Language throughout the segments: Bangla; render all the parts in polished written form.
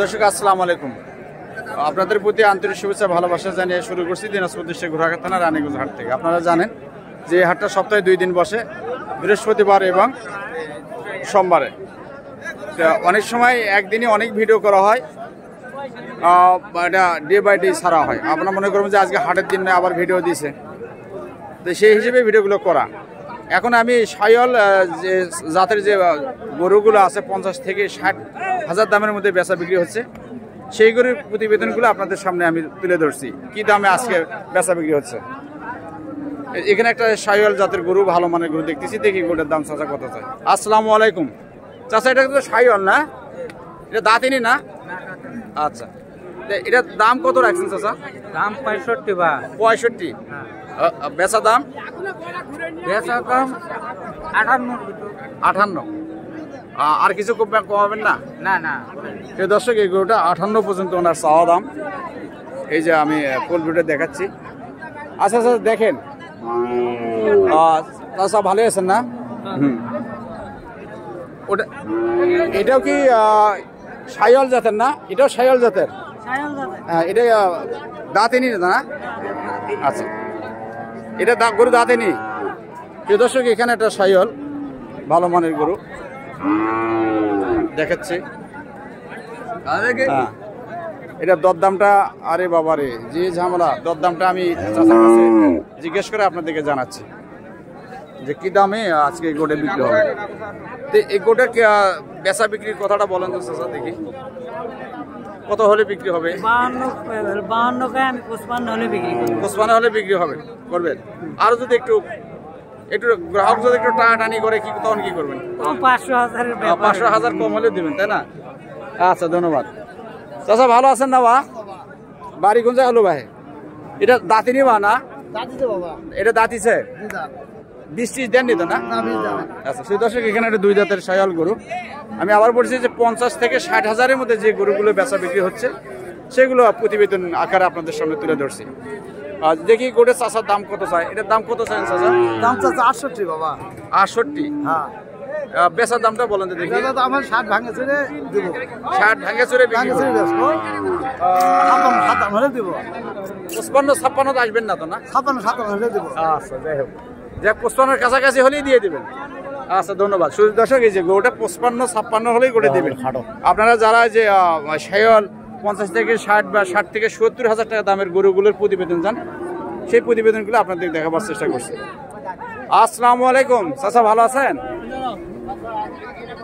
দর্শক আসসালামু আলাইকুম, আপনাদের প্রতি আন্তরিক শুভেচ্ছা ভালোবাসা জানিয়ে শুরু করছি দিনাজপুর ডিস্ট্রিক্ট ঘোড়াঘাট থানা রানীগঞ্জ হাট থেকে। আপনারা জানেন যে এই হাটটা সপ্তাহে 2 দিন বসে, বৃহস্পতিবার এবং সোমবারে। অনেক সময় একদিনই অনেক ভিডিও করা হয়, এটা ডে বাই ডে ছাড়া হয়। আপনারা মনে করবেন যে আজকে হাটের দিন আবার ভিডিও দিয়েছে, তো সেই হিসেবে ভিডিওগুলো করা। এখন আমি শাহিওয়াল যে জাতের যে গরুগুলো আছে 50 থেকে 60 হাজার দামের মধ্যে বেচা বিক্রি হচ্ছে, সেই গরুর প্রতিবেদনগুলো আপনাদের সামনে আমি তুলে ধরছি, কি দামে আজকে বেচা বিক্রি হচ্ছে। এখানে একটা শাহিওয়াল জাতের গরু, ভালো মানের গরু দেখতেছি, দেখি গরুটার দাম চাচা কত চাই। আসসালামু আলাইকুম চাচা, এটা তো শাহিওয়াল না? এটা দাঁতিনি না? আচ্ছা, এটার দাম কত রাখছেন চাচা? দাম 65 বা 65। বেচা দাম? বেচা দাম 58। আর কিছু কমাবেন না? না না। এই দর্শক, এই গরুটা 58 পর্যন্ত ওনার চাওয়া দাম। এই যে আমি ফুল ভিডিও দেখাচ্ছি। আচ্ছা আচ্ছা, দেখেন চাচা ভালো আছেন না? ওটা এটাও কি শাহিওয়াল জাতের না? এটাও শাহিওয়াল জাতের? হ্যাঁ, এটা দাঁতেনি না? আচ্ছা, এটা গরু দাঁতেনি। প্রিয় দর্শক, এখানে একটা শাহিওয়াল ভালো মানের গরু দেখাচ্ছে। হ্যাঁ, এটা দরদামটা, আরে বাবারে যে ঝামেলা, দরদামটা আমি চাচার কাছে জিজ্ঞেস করে আপনাদেরকে জানাচ্ছি যে কি দামে আজকে এই গোটা বিক্রি হবে। তো এই গোটার বেচা বিক্রির কথাটা বলেন তো চাচা, দেখি কত হলে বিক্রি হবে? 55 হলে বিক্রি করব। 55 হলে বিক্রি হবে, করবেন? আর যদি একটু গ্রাহক যদি একটু টানাটানি করে, কি তখন কি করবেন? 500,000 কম হলে দিবেন, তাই না? আচ্ছা, ধন্যবাদ চাচা। ভালো আছেন না বা? বাড়ি কোন জায়গা হলো ভাই? এটা দাঁতিনি বা না? এটা দাঁতিছে? 20-30 দেননি তো না? আচ্ছা, সেই দর্শক, এখানে একটা 2 জাতের শাহিওয়াল গরু। আমি আবার বলছি যে 50 থেকে 60 হাজারের মধ্যে যে গরুগুলো বেচা বিক্রি হচ্ছে, সেগুলো প্রতিবেদন আকারে আপনাদের সামনে তুলে ধরছি। দেখি গোটের চাচার দাম কত চাই? এটার দাম কত চাই চাচা? দাম চাচা 68 বাবা। 68? হ্যাঁ। বেচার দামটা বলেন তো দেখি। আমার 60 ভাঙে চড়ে দেব। 60 ভাঙে চড়ে বিক্রি করব। 57 হলে দেব। 55-56 আসবেন না তো না? 57 হলে দেব। আচ্ছা, যাই হোক, যে 55-এর কাছাকাছি হলেই দিয়ে দিবেন। আচ্ছা, ধন্যবাদ। শুধু দর্শক, এই যে গরুটা 55-56 হলেই করে দেবেন। আপনারা যারা যে শাহিওয়াল 50 থেকে 60 বা 60 থেকে 70 হাজার টাকা দামের গরুগুলোর প্রতিবেদন চান, সেই প্রতিবেদনগুলো আপনাদের দেখাবার চেষ্টা করছি। আসসালামু আলাইকুম চাচা, ভালো আছেন?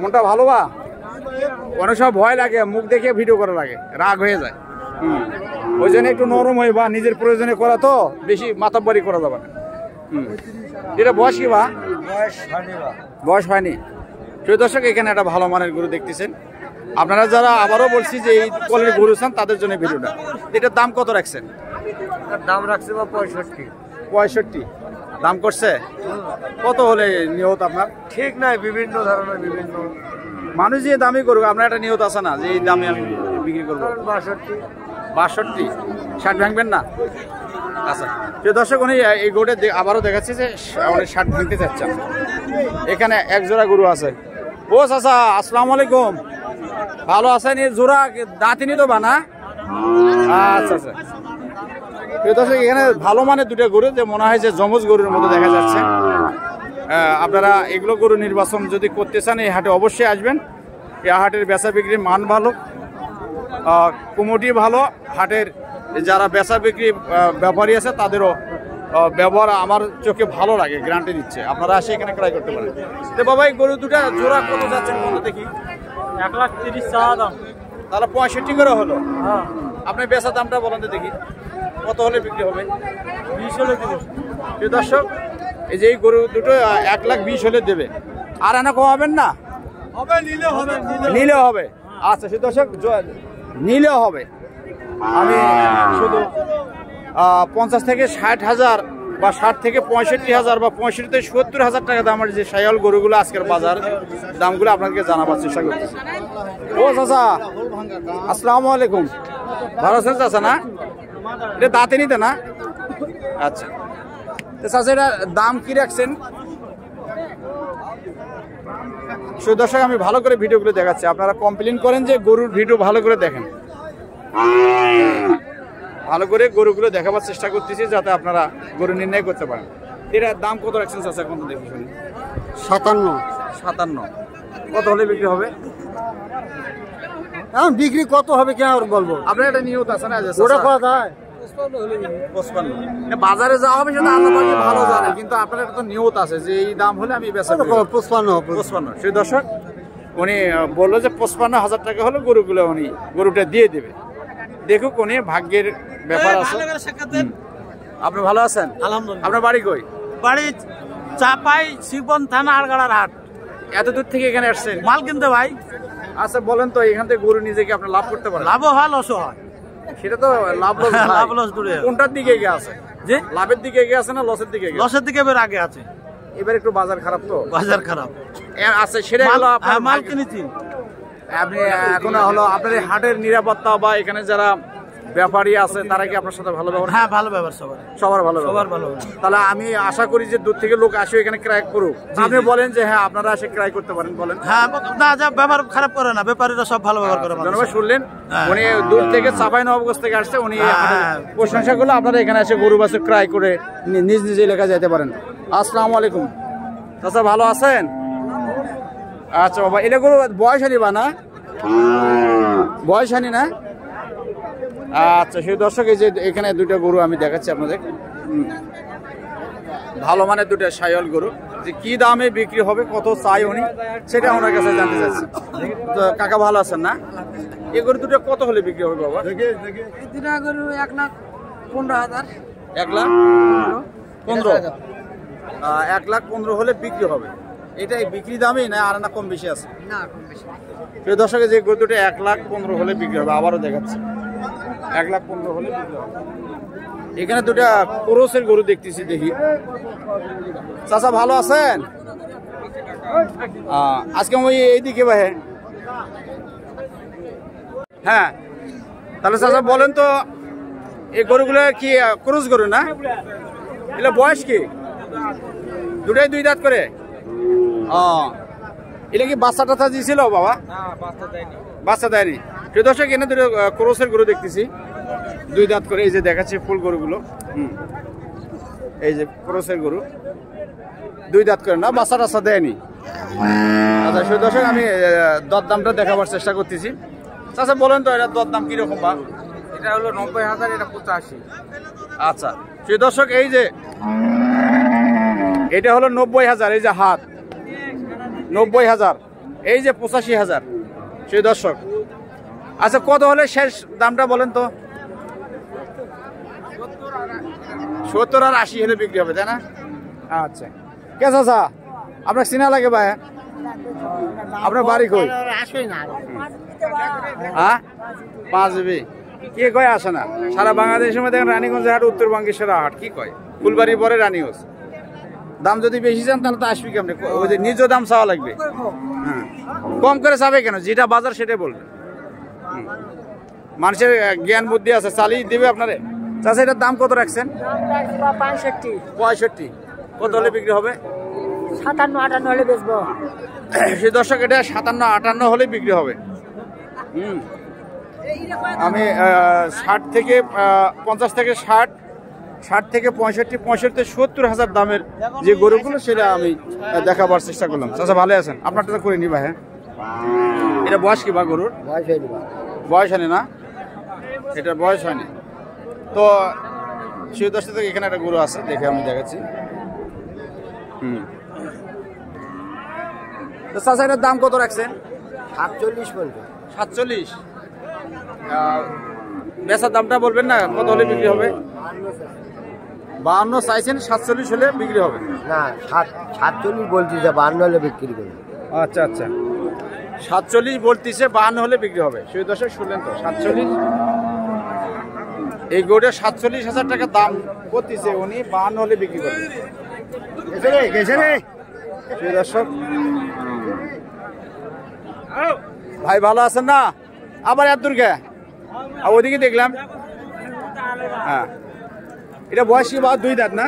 মনটা ভালো বা? অনেক সময় ভয় লাগে, মুখ দেখে ভিডিও করা লাগে, রাগ হয়ে যায়। ওই জন্য একটু নরম হয়ে বা নিজের প্রয়োজনে করা, তো বেশি মাতাব্বারি করা যাবে না। এটা বয়স কি বা? বয়স হয়নি। প্রিয় দর্শক, এখানে একটা ভালো মানের গরু দেখতেছেন। আপনারা যারা, আবারও বলছি যে এই কোয়ালিটির গরু চান, তাদের জন্য ভিডিওটা। এটার দাম কত রাখছেন? দাম রাখছে 65। 65 দাম করছে? কত হলে নিয়ত আপনার? ঠিক নাই, বিভিন্ন ধরনের বিভিন্ন মানুষ যে দামই করুক, আপনার একটা নিয়ত আছে না যে এই দামে আমি বিক্রি করবো? 62। 60 ভাঙবেন না? আচ্ছা, প্রিয় দর্শক, উনি এই গরুটা আবারও দেখাচ্ছি যে উনি 60 ভাঙতে চাচ্ছেন। এখানে এক জোড়া গরু আছে। ও চাচা, আসসালামু আলাইকুম, ভালো আছেন? এই জোড়া দাঁতিনি তো বা না? আচ্ছা আচ্ছা, প্রিয় দর্শক, এখানে ভালো মানের 2টা গরু, যে মনে হয় যে যমজ গরুর মতো দেখা যাচ্ছে। আপনারা এগুলো গরু নির্বাচন যদি করতে চান, এই হাটে অবশ্যই আসবেন। এই হাটের বেচা বিক্রির মান ভালো, কমিটি ভালো। হাটের যারা বেচা বিক্রি ব্যাপারী আছে, তাদেরও ব্যবহার আমার চোখে ভালো লাগে, গ্যারান্টি দিচ্ছে। আপনারা এসে এখানে ক্রয় করতে পারেন। তো বাবা, এই গরু 2টা জোড়া কত যাচ্ছেন বলতে দেখি? 1,30,000 চাওয়া দাম। তাহলে 65 করে হলো। আপনি বেচা দামটা বলেন তো দেখি, কত হলে বিক্রি হবে? 20 হলে দেব। প্রিয় দর্শক, এই যে এই গরু 2টো 1,20,000 হলে দেবে। আর এনা কমাবেন না? নিলে হবে। আচ্ছা, প্রিয় দর্শক, নিলেও হবে। আমি শুধু 50 থেকে 60 হাজার বা 60 থেকে 65 হাজার বা 65 থেকে 70 হাজার টাকা দামের যে শাহিওয়াল গরুগুলো আজকের বাজার দামগুলো আপনাদেরকে জানাবার চেষ্টা করতেছি। ও চাচা, আসসালামু আলাইকুম, ভালো আছেন চাচা? না, এটা দাঁতে নিতে না? আচ্ছা, চাচা, এটা দাম কি রাখছেন? দর্শক আমি ভালো করে ভিডিওগুলো দেখাচ্ছি, আপনারা কমপ্লেন করেন যে গরুর ভিডিও ভালো করে দেখেন। ভালো করে গরুগুলো দেখাবার চেষ্টা করতেছি যাতে আপনারা গরু নির্ণয় করতে পারেন। এটার দাম কত রাখছেন চাচা? কত দেখি শুনি। 57। কত হলে বিক্রি হবে? এখন বিক্রি কত হবে কেন বলবো? আপনার একটা নিয়ত আছে না? ওটা কথা যায় 55। বাজারে যাওয়া হবে সেটা আল্লাহ পাকই ভালো জানে, কিন্তু আপনার একটা তো নিয়ত আছে যে এই দাম হলে আমি বেচা করব। 55। সেই দর্শক উনি বললো যে 55,000 টাকা হলে গরুগুলো উনি গরুটা দিয়ে দেবে। দেখুক, উনি ভাগ্যের ব্যাপার আছে। আপনি ভালো আছেন? আলহামদুলিল্লাহ। আপনার বাড়ি কই? বাড়ি চাপাই, শিবন থানা, আড়গাড়ার হাট। এত দূর থেকে এখানে আসছেন মাল কিনতে ভাই। আচ্ছা বলেন তো, এখান থেকে গরু নিজে কি আপনি লাভ করতে পারেন? লাভও হয় লসও হয়। সেটা তো লাভ লস লাভ লস দূরে। কোনটার দিকে এগিয়ে আছে? যে লাভের দিকে এগিয়ে আছে না লসের দিকে এগিয়ে আছে? লসের দিকে এবার আগে আছে। এবার একটু বাজার খারাপ তো। বাজার খারাপ আচ্ছা সেটা হলো আপনার মাল কিনেছি। আপনি এখন হলো আপনার এই হাটের নিরাপত্তা বা এখানে যারা ব্যাপারী আছে তারা কি আপনার সাথে ভালো ব্যবহার? হ্যাঁ, ভালো ব্যবহার সবার। সবার ভালো সবার ব্যবহার। ভালো। তাহলে আমি আশা করি যে দূর থেকে লোক আসে এখানে ক্রয় করুক। আপনি বলেন যে হ্যাঁ আপনারা এসে ক্রয় করতে পারেন, বলেন। হ্যাঁ, না যা ব্যবহার খারাপ করে না, ব্যাপারীরা সব ভালো ব্যবহার করে। জনগণ শুনলেন, হ্যাঁ। উনি দূর থেকে চাঁপাইনবাবগঞ্জ থেকে আসছে, উনি হ্যাঁ। প্রশংসা করলে আপনারা এখানে এসে গরু বাছুর ক্রয় করে নিজ নিজ এলাকা যেতে পারেন। আসসালামু আলাইকুম চাচা, ভালো আছেন? আচ্ছা বাবা, এটা গরু বয়স হানি বা না? বয়স হানি না? আচ্ছা সেই দর্শক, এই যে এখানে দুটো গরু আমি দেখাচ্ছি আপনাদের, ভালো মানের দুটো সাইওয়াল গরু। যে কি দামে বিক্রি হবে, কত চাই উনি, সেটা ওনার কাছে জানতে চাচ্ছি। তো কাকা ভালো আছেন না? এই গরু দুটো কত হলে বিক্রি হবে বাবা? 1,15,000। 1,15,000। 1,15,000 হলে বিক্রি হবে। এটাই বিক্রি দামই না, আর না কম বেশি আছে? না, কম বেশি। সেই দর্শকে যে গরু দুটো 1,15,000 হলে বিক্রি হবে। আবারও দেখাচ্ছি, 1,15,000 হলে বিক্রি হবে। এখানে দুটা ক্রসের গরু দেখতেছি, দেখি। চাচা ভালো আছেন? আজকে ওই এইদিকে ভাই। হ্যাঁ, তাহলে চাচা বলেন তো, এই গরুগুলো কি ক্রস গরু না? এগুলো বয়স কি? দুটাই 2 দাঁত করে? এটা কি বাচ্চা টাচ্চা দিয়েছিল বাবা? বাচ্চা দেয়নি। প্রিয় দর্শক, এখানে দুটো ক্রসের গরু দেখতেছি, 2 দাঁত করে। এই যে দেখাচ্ছি ফুল গরুগুলো, এই যে ক্রসের গরু 2 দাঁত করে না, বাচ্চা টাচ্চা দেয়নি। আচ্ছা প্রিয় দর্শক, আমি দরদামটা দেখাবার চেষ্টা করতেছি। আচ্ছা বলেন তো, এটা দরদাম কিরকম বা? এটা হলো 90,000, এটা 85। আচ্ছা প্রিয় দর্শক, এই যে এটা হলো 90,000, এই যে হাত 90,000, এই যে 85,000। সেই দর্শক, আচ্ছা কত হলে শেষ দামটা বলেন তো? 70 আর 80 হলে বিক্রি হবে, তাই না? আচ্ছা কে চাচা, আপনার চিনা লাগে ভাই? আপনার বাড়ি কই? হ্যাঁ, 5 কে কয় আসে না? সারা বাংলাদেশের মধ্যে রানীগঞ্জ হাট উত্তরবঙ্গের সেরা হাট। কি কয় ফুলবাড়ি পরে রানীগঞ্জ। দাম যদি বেশি চান তাহলে তো আসবি কেমন? ওই যে নিজ দাম চাওয়া লাগবে। হ্যাঁ, কম করে চাবে কেন? যেটা বাজার সেটাই বলবে। মানুষের জ্ঞান বুদ্ধি আছে, চালিয়ে দেবে আপনারে। চাচা এটার দাম কত রাখছেন? 65। কত হলে বিক্রি হবে? 57-58 হলে বেচবো। সেই দর্শক, এটা 57-58 হলে বিক্রি হবে। আমি 60 থেকে 50 থেকে 60, 60 থেকে 65, 70,000 দামের যে গরুগুলো সেটা আমি দেখাবার চেষ্টা করলাম। চাচা ভালো আছেন? আপনারটা তো করে নি ভাই। হ্যাঁ, এটা বয়স কি বা গরুর? বয়স হয়নি না, এটার বয়স হয়নি। তো সেই 10 থেকে এখানে একটা গরু আছে, দেখে আমি দেখাচ্ছি। তো চাচা এটার দাম কত রাখছেন? 47 বলবে। 47। বেচার দামটা বলবেন না, কত হলে বিক্রি হবে? 52 চাইছেন, 47 হলে বিক্রি হবে। না, 47 বলছি, যে 52 হলে বিক্রি করবে। আচ্ছা আচ্ছা, 47 বলতেছে, 52 হলে বিক্রি হবে। সেই দর্শক শুনলেন তো, 47। এই গরুটা 47,000 টাকা দাম করতেছে, উনি 52 হলে বিক্রি করবে। সেই দর্শক ভাই ভালো আছেন না? আবার এত দূর কে? ওদিকে দেখলাম। হ্যাঁ, এটা বয়স কি বা 2 দাঁত না?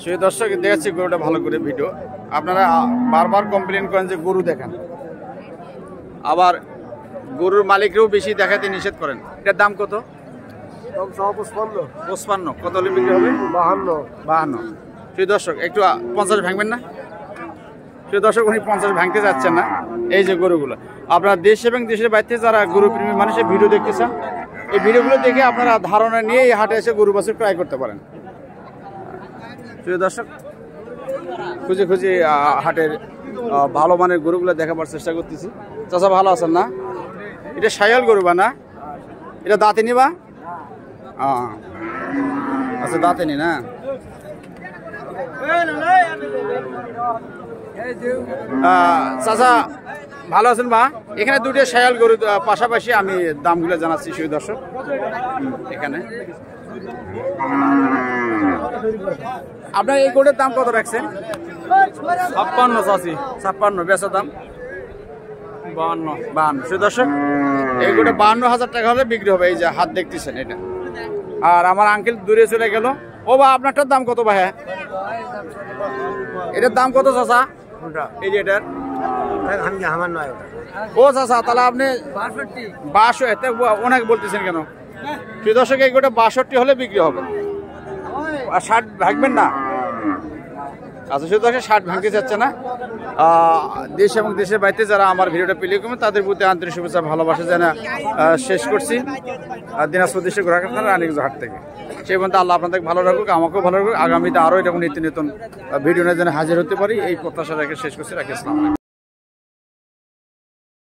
সেই দর্শক দেখাচ্ছি গরুটা ভালো করে ভিডিও। আপনারা বারবার কমপ্লেন করেন যে গরু দেখান, আবার গরুর মালিকরাও বেশি দেখাতে নিষেধ করেন। এটার দাম কত? 55। কত হলে বিক্রি হবে? 52। সেই দর্শক একটু 50 ভাঙবেন না? সেই দর্শক উনি 50 ভাঙতে যাচ্ছেন না। এই যে গরুগুলো আপনারা দেশ এবং দেশের বাইরে থেকে যারা গরু প্রেমী মানুষের ভিডিও দেখতেছেন, এই ভিডিওগুলো দেখে আপনারা ধারণা নিয়ে এই হাটে এসে গরু বাছুর ক্রয় করতে পারেন। প্রিয় দর্শক খুঁজে খুঁজে হাটের ভালো মানের গরুগুলো দেখাবার চেষ্টা করতেছি। চাচা ভালো আছেন না? এটা শায়াল গরু বা না? এটা দাঁতে নিবা? আচ্ছা দাঁতে নি না। চাচা ভালো আছেন বা? এখানে দুটো শায়াল গরু পাশাপাশি আমি দামগুলো জানাচ্ছি সেই দর্শক। এখানে আপনার এই গরুর দাম কত রাখছেন? 56 চাচি। 56। বেচা দাম 52। সেই দর্শক এই গরুটা 52,000 টাকা হলে বিক্রি হবে। এই যে হাত দেখতেছেন এটা। আর আমার আঙ্কেল দূরে চলে গেল। ও বা আপনারটার দাম কত ভাই? এটার দাম কত চাচা? এই যে এটার ও চাচা তাহলে আপনি 62 অনেক বলতেছেন কেন? সেই দর্শক এই গরুটা 62 হলে বিক্রি হবে। আর 60 ভাগবেন না? আচ্ছা শুধু 60 ভাঙতে চাচ্ছে না। দেশ এবং দেশের বাইরে যারা আমার ভিডিওটা প্লে করবেন তাদের প্রতি আন্তরিক শুভেচ্ছা ভালোবাসা জানা শেষ করছি। দিনাজপুর দেশের ঘোড়াঘাট রানীগঞ্জ হাট থেকে। সেই পর্যন্ত আল্লাহ আপনাদের ভালো রাখুক, আমাকেও ভালো রাখুক। আগামীতে আরও এরকম নিত্য নতুন ভিডিও নিয়ে যেন হাজির হতে পারি এই প্রত্যাশা রেখে শেষ করছি। রাখি। আসসালামু আলাইকুম।